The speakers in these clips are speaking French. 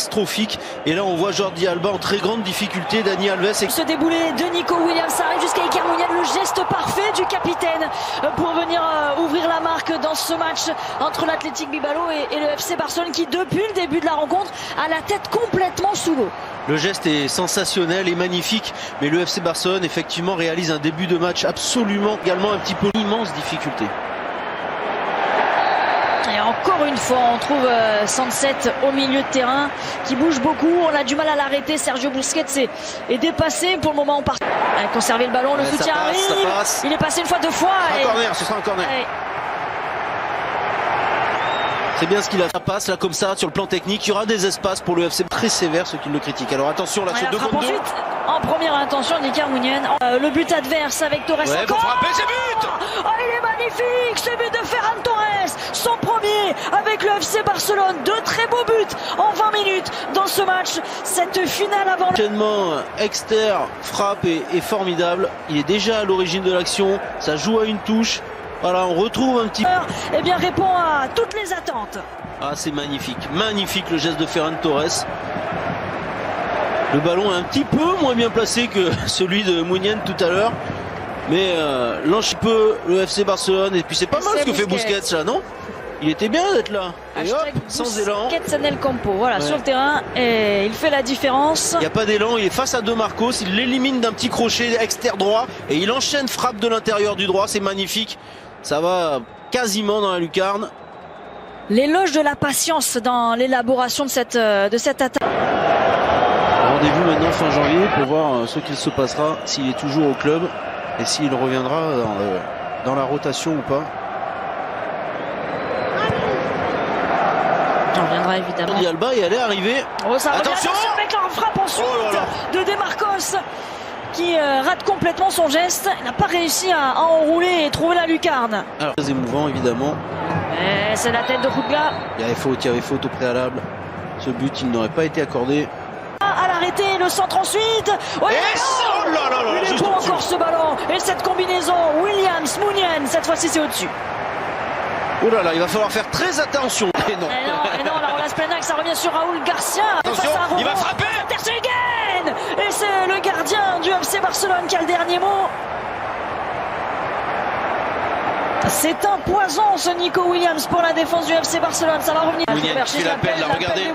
catastrophique. Et là on voit Jordi Alba en très grande difficulté. Dani Alves. Ce déboulé de Nico Williams arrive jusqu'à Iker Muniain, le geste parfait du capitaine pour venir ouvrir la marque dans ce match entre l'Athletic Bilbao et le FC Barcelone qui depuis le début de la rencontre a la tête complètement sous l'eau. Le geste est sensationnel et magnifique, mais le FC Barcelone effectivement réalise un début de match absolument également un petit peu immense difficulté. Et encore une fois, on trouve Sunset au milieu de terrain qui bouge beaucoup. On a du mal à l'arrêter. Sergio Busquets est dépassé. Pour le moment, on part. Conserver le ballon, le soutien arrive. Il est passé une fois, deux fois. Un corner, ce sera un corner. C'est bien ce qu'il a fait. Passe là comme ça sur le plan technique. Il y aura des espaces pour le FC très sévère, ceux qui le critiquent. Alors attention là, sur 2 contre 2. Ensuite, en première intention, d'Iker Muniain. Le but adverse avec Torres. Ouais, faut frapper, c'est but. Oh, il est magnifique, ce but de Ferran Torres. Son premier avec le FC Barcelone. 2 très beaux buts en 20 minutes dans ce match. Cette finale avant. L'enchaînement Exter frappe est formidable. Il est déjà à l'origine de l'action. Ça joue à une touche. Voilà, on retrouve un petit... Eh bien, répond à toutes les attentes. Ah, c'est magnifique. Magnifique le geste de Ferran Torres. Le ballon est un petit peu moins bien placé que celui de Muniain tout à l'heure. Mais lâche un peu le FC Barcelone. Et puis c'est pas mal ce que fait Busquets là, non? Il était bien d'être là. Et hop, sans élan. Busquets en el campo. Voilà, sur le terrain. Et il fait la différence. Il n'y a pas d'élan. Il est face à De Marcos. Il l'élimine d'un petit crochet externe droit. Et il enchaîne frappe de l'intérieur du droit. C'est magnifique. Ça va quasiment dans la lucarne. L'éloge de la patience dans l'élaboration de cette attaque. Rendez-vous maintenant fin janvier pour voir ce qu'il se passera, s'il est toujours au club et s'il reviendra dans la rotation ou pas. On reviendra évidemment. Jordi Alba et elle est arrivée. Oh, ça attention avec la frappe ensuite de De Marcos qui rate complètement son geste. Il n'a pas réussi à enrouler et trouver la lucarne. Alors, très émouvant évidemment. C'est la tête de Rugla. Il y avait faute au préalable. Ce but, il n'aurait pas été accordé. À l'arrêter, le centre ensuite. Oh, il est beau encore ce ballon. Et cette combinaison, Williams, Muniain, cette fois-ci c'est au-dessus. Oh là là, il va falloir faire très attention. Et non, la relance Plenac, ça revient sur Raúl Garcia. Attention, il va frapper. Ter Stegen. Et c'est le gardien du FC Barcelone qui a le dernier mot. C'est un poison ce Nico Williams pour la défense du FC Barcelone. Ça va revenir. Muniain fait l'appel, là, regardez.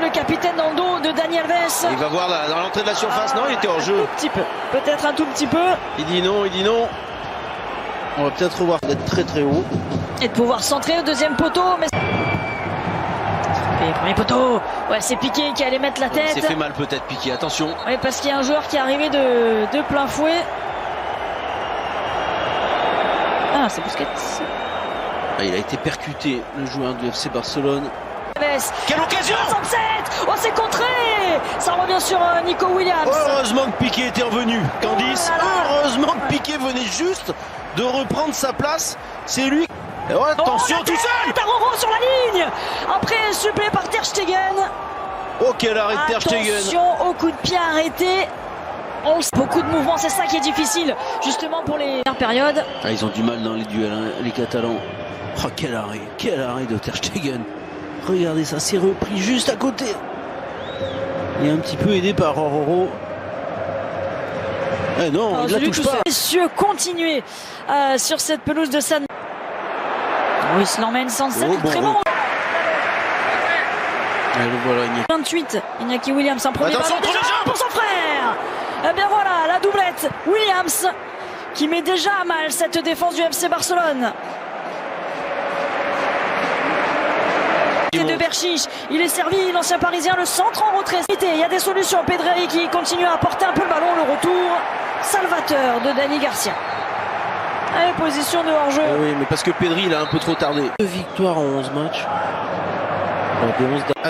Le capitaine dans le dos de Dani Alves. Il va voir dans l'entrée de la surface. Non, il était hors jeu. Un tout petit peu. Peut-être un tout petit peu. Il dit non. On va peut-être revoir d'être très très haut. Et de pouvoir centrer au deuxième poteau. Mais... Et premier poteau. Ouais, c'est Piqué qui allait mettre la tête. Il s'est fait mal peut-être Piqué, attention. Oui, parce qu'il y a un joueur qui est arrivé de plein fouet. Ah, c'est Busquets. Il a été percuté, le joueur du FC Barcelone. Quelle occasion! 67. Oh, c'est contré! Ça revient sur Nico Williams. Heureusement que Piqué était revenu. Candice, heureusement que Piqué venait juste de reprendre sa place. C'est lui. Et oh, attention, tout seul! Taroro sur la ligne! Après, supplé par Ter Stegen. Oh, quel arrêt de Ter Stegen! Attention au coup de pied arrêté. Beaucoup de mouvements, c'est ça qui est difficile, justement pour les périodes. Ah, ils ont du mal dans les duels, hein, les Catalans. Oh, quel arrêt de Ter Stegen. Regardez ça, c'est repris juste à côté. Il est un petit peu aidé par Roro. Eh non, il la touche pas. Messieurs, continuez sur cette pelouse de San. Oui, il se l'emmène sans très bon. Et le voilà, 28, Iñaki Williams, un premier ballon pour son frère. Eh bien voilà, la doublette, Williams qui met déjà à mal cette défense du FC Barcelone. Et de Berchiche, il est servi, l'ancien parisien, le centre en retrait. Il y a des solutions, Pedri qui continue à porter un peu le ballon, le retour salvateur de Dani Garcia. Allez, position de hors-jeu. Oui, mais parce que Pedri il a un peu trop tardé. 2 victoires en 11 matchs.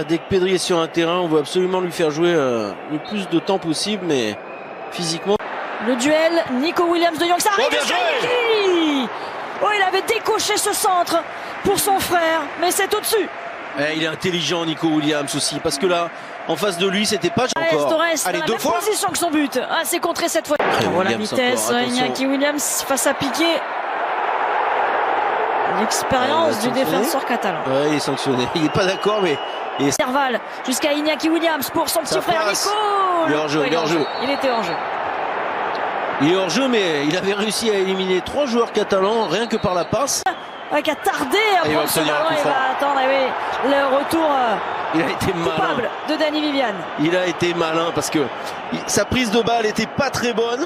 Dès que Pedri est sur un terrain, on veut absolument lui faire jouer le plus de temps possible, mais physiquement. Le duel, Nico Williams de Jong, ça arrive. Bien joué. Oh, il avait décoché ce centre pour son frère, mais c'est au-dessus. Il est intelligent, Nico Williams aussi, parce que là, en face de lui, c'était pas encore. Torres, allez, 2 fois. Position que son but. Ah, c'est contré cette fois. Voilà la vitesse. Iñaki Williams face à Piqué. l'expérience du défenseur catalan. Ouais, il est sanctionné. Il n'est pas d'accord, mais... Intervalle jusqu'à Iñaki Williams pour son petit frère Nico. Il est hors jeu, il est hors jeu. Il était hors jeu. Il est hors jeu, mais il avait réussi à éliminer 3 joueurs catalans rien que par la passe. Qui a tardé à prendre ce ballon. Il va attendre le retour il a été coupable malin de Dani Vivian. Il a été malin parce que sa prise de balle n'était pas très bonne.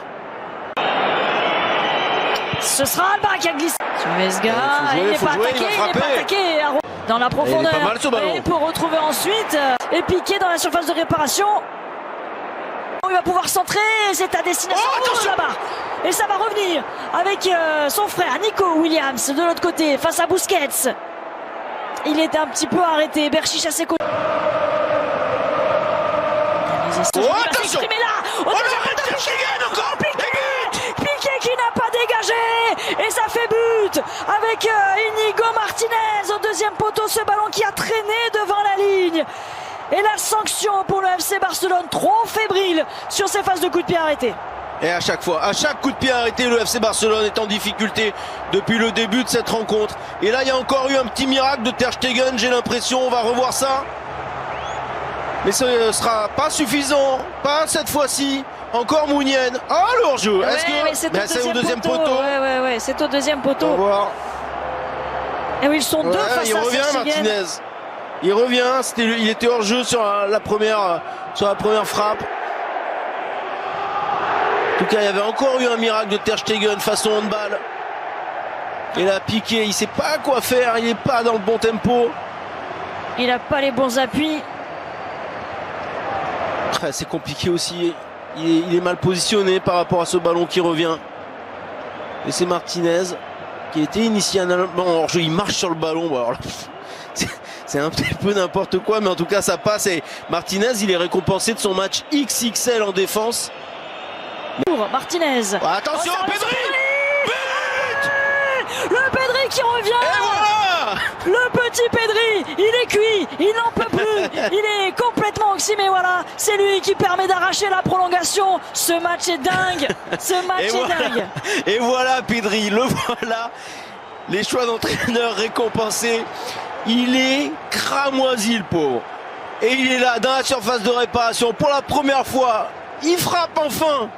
Ce sera Alba qui a glissé sur Vesga. Il n'est pas attaqué. Dans la profondeur. Pas mal, ce ballon. Et pour retrouver ensuite et piquer dans la surface de réparation. Il va pouvoir centrer. C'est à destination de la barre. Et ça va revenir avec son frère Nico Williams de l'autre côté face à Busquets. Il était un petit peu arrêté. Berchiche à ses côtés. Attention. Piqué qui n'a pas dégagé. Et ça fait but avec Inigo Martinez au deuxième poteau. Ce ballon qui a traîné devant la ligne. Et la sanction pour le FC Barcelone, trop fébrile sur ses phases de coup de pied arrêtés. Et à chaque fois, à chaque coup de pied arrêté, le FC Barcelone est en difficulté depuis le début de cette rencontre. Et là, il y a encore eu un petit miracle de Ter Stegen, j'ai l'impression. On va revoir ça. Mais ce ne sera pas suffisant. Pas cette fois-ci. Encore Mounienne. Ah, le hors-jeu. Ouais, c'est au deuxième poteau. Ouais, c'est au deuxième poteau. On va voir. Et oui, ils sont deux face il à revient, Martinez. Il revient. Il était hors-jeu sur la première frappe. En tout cas, il y avait encore eu un miracle de Ter Stegen façon handball. Et là, Piqué, il ne sait pas quoi faire. Il n'est pas dans le bon tempo. Il n'a pas les bons appuis. C'est compliqué aussi. Il est mal positionné par rapport à ce ballon qui revient. Et c'est Martinez qui a été initialement hors-jeu. Il marche sur le ballon. Bon, alors là, c'est un petit peu n'importe quoi, mais en tout cas, ça passe. Et Martinez, il est récompensé de son match XXL en défense. Pour Martinez. Attention, Pedri! Le Pedri qui revient. Et voilà! Le petit Pedri, il est cuit, il n'en peut plus, il est complètement oxy, mais voilà, c'est lui qui permet d'arracher la prolongation. Ce match est dingue, dingue. Et voilà Pedri, le voilà, les choix d'entraîneur récompensés. Il est cramoisi le pauvre. Et il est là dans la surface de réparation pour la première fois. Il frappe enfin.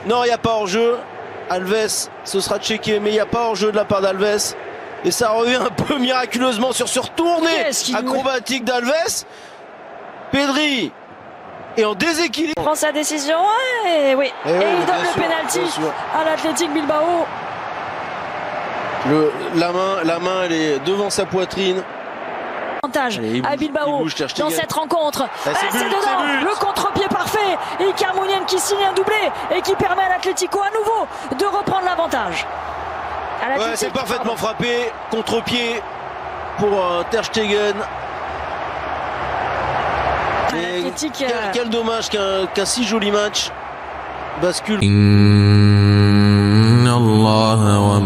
Non, il n'y a pas hors-jeu. Alves, ce sera checké, mais il n'y a pas hors-jeu de la part d'Alves. Et ça revient un peu miraculeusement sur ce retourné acrobatique d'Alves. Pedri est en déséquilibre. Il prend sa décision, et oui. Et il donne le pénalty à l'Athletic Bilbao. La main, elle est devant sa poitrine. Avantage à Bilbao dans cette rencontre. C'est dedans, le contre-pied parfait. Iker Mounienne qui signe un doublé et qui permet à l'Atlético à nouveau de reprendre l'avantage. Ouais, c'est parfaitement frappé. Contre-pied pour Ter Stegen. Quel dommage qu'un si joli match bascule. Inna Allah wa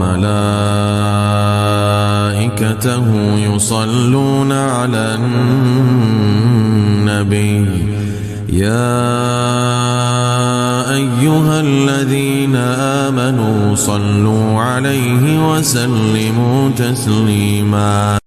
malaikatahu yusalluna ala nabi. Ya أيها الذين آمنوا صلوا عليه وسلموا تسليما